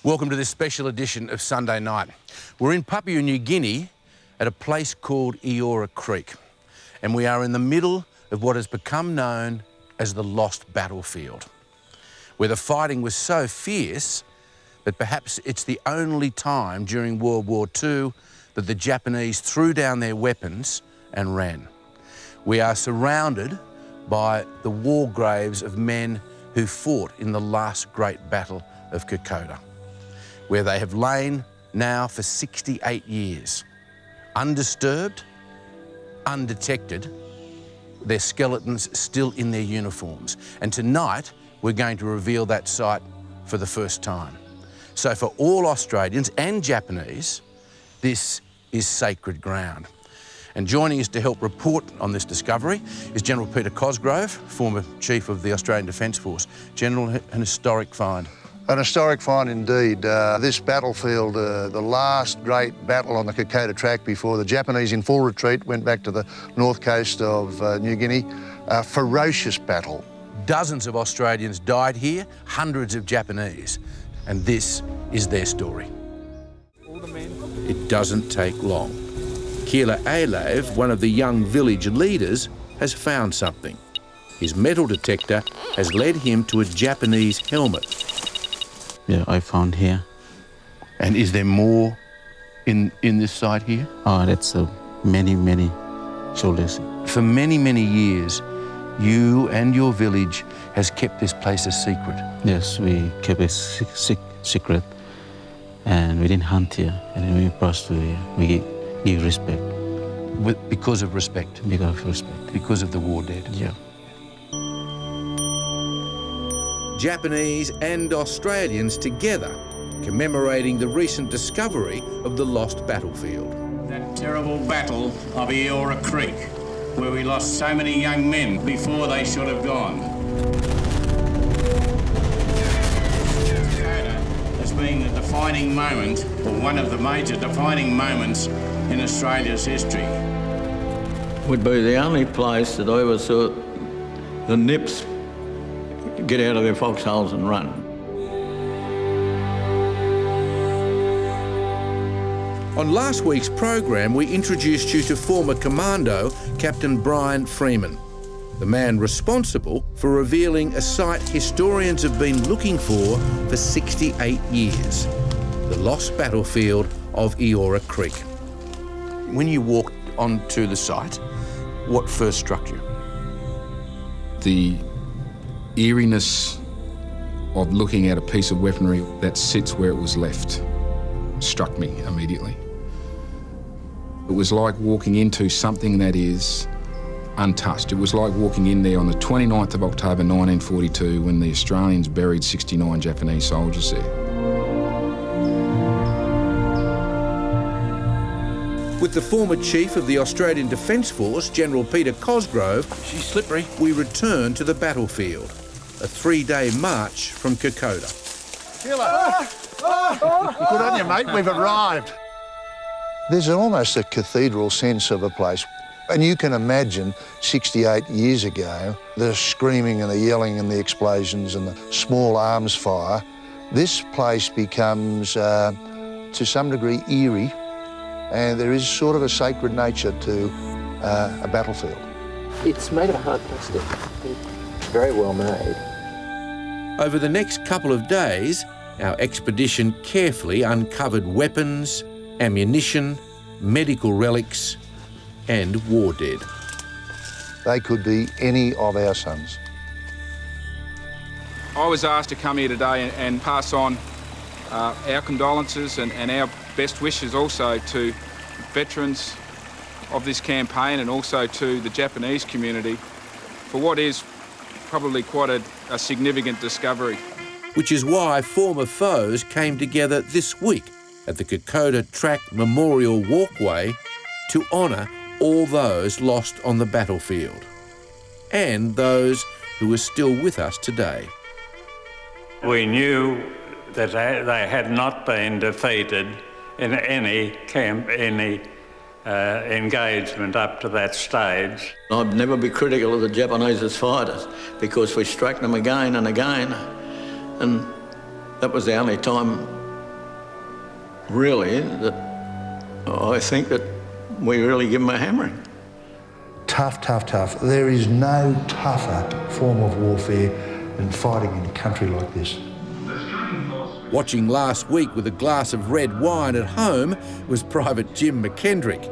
Welcome to this special edition of Sunday Night. We're in Papua New Guinea at a place called Eora Creek, and we are in the middle of what has become known as the Lost Battlefield, where the fighting was so fierce that perhaps it's the only time during World War II that the Japanese threw down their weapons and ran. We are surrounded by the war graves of men who fought in the last great battle of Kokoda, where they have lain now for 68 years, undisturbed, undetected, their skeletons still in their uniforms. And tonight, we're going to reveal that site for the first time. So for all Australians and Japanese, this is sacred ground. And joining us to help report on this discovery is General Peter Cosgrove, former Chief of the Australian Defence Force. General, an historic find. An historic find indeed. This battlefield, the last great battle on the Kokoda track before the Japanese in full retreat went back to the north coast of New Guinea. A ferocious battle. Dozens of Australians died here, hundreds of Japanese, and this is their story. It doesn't take long. Kila Alev, one of the young village leaders, has found something. His metal detector has led him to a Japanese helmet. Yeah, I found here. And is there more in this site here? Oh, that's many soldiers. For many years, you and your village has kept this place a secret. Yes, we kept it secret, and we didn't hunt here. And when we passed we give respect. Because of respect? Because of respect. Because of the war dead? Yeah. Japanese and Australians together, commemorating the recent discovery of the lost battlefield. That terrible battle of Eora Creek, where we lost so many young men before they should have gone. Kokoda has been the defining moment, or one of the major defining moments in Australia's history. Would be the only place that I ever saw the nips get out of their foxholes and run. On last week's program, we introduced you to former commando Captain Brian Freeman, the man responsible for revealing a site historians have been looking for 68 years, the lost battlefield of Eora Creek. When you walked onto the site, what first struck you? The eeriness of looking at a piece of weaponry that sits where it was left struck me immediately. It was like walking into something that is untouched. It was like walking in there on the 29th of October 1942 when the Australians buried 69 Japanese soldiers there. With the former Chief of the Australian Defence Force, General Peter Cosgrove, she's slippery, we return to the battlefield, a 3-day march from Kokoda. Good on you, mate, we've arrived. There's almost a cathedral sense of a place. And you can imagine 68 years ago, the screaming and the yelling and the explosions and the small arms fire. This place becomes, to some degree, eerie. And there is sort of a sacred nature to a battlefield. It's made of hard plastic. It's very well made. Over the next couple of days, our expedition carefully uncovered weapons, ammunition, medical relics, and war dead. They could be any of our sons. I was asked to come here today and pass on our condolences and our best wishes also to veterans of this campaign and also to the Japanese community for what is probably quite a significant discovery. Which is why former foes came together this week at the Kokoda Track Memorial Walkway to honour all those lost on the battlefield and those who are still with us today. We knew that they had not been defeated in any engagement up to that stage. I'd never be critical of the Japanese as fighters because we struck them again and again, and that was the only time really, that I think that we really give them a hammering. Tough, tough, tough. There is no tougher form of warfare than fighting in a country like this. Watching last week with a glass of red wine at home was Private Jim McKendrick.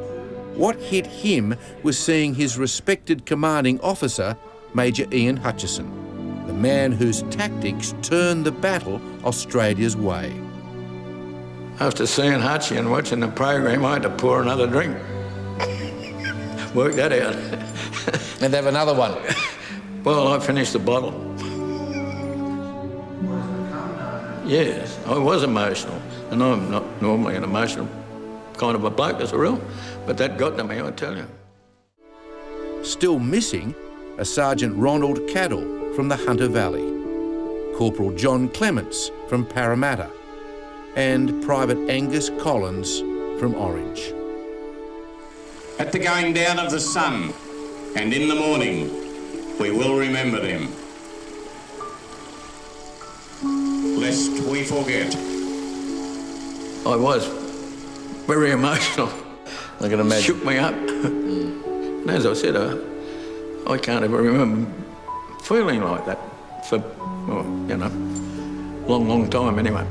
What hit him was seeing his respected commanding officer, Major Ian Hutchison, the man whose tactics turned the battle Australia's way. After seeing Hutchie and watching the program, I had to pour another drink. Work that out. And have another one. Well, I finished the bottle. Yes, I was emotional, and I'm not normally an emotional kind of a bloke as a rule, but that got to me, I tell you. Still missing are Sergeant Ronald Cadell from the Hunter Valley, Corporal John Clements from Parramatta, and Private Angus Collins from Orange. At the going down of the sun and in the morning, we will remember them, lest we forget. I was very emotional. I can imagine. Shook me up. And as I said, I can't ever remember feeling like that for, well, you know, long, long time anyway.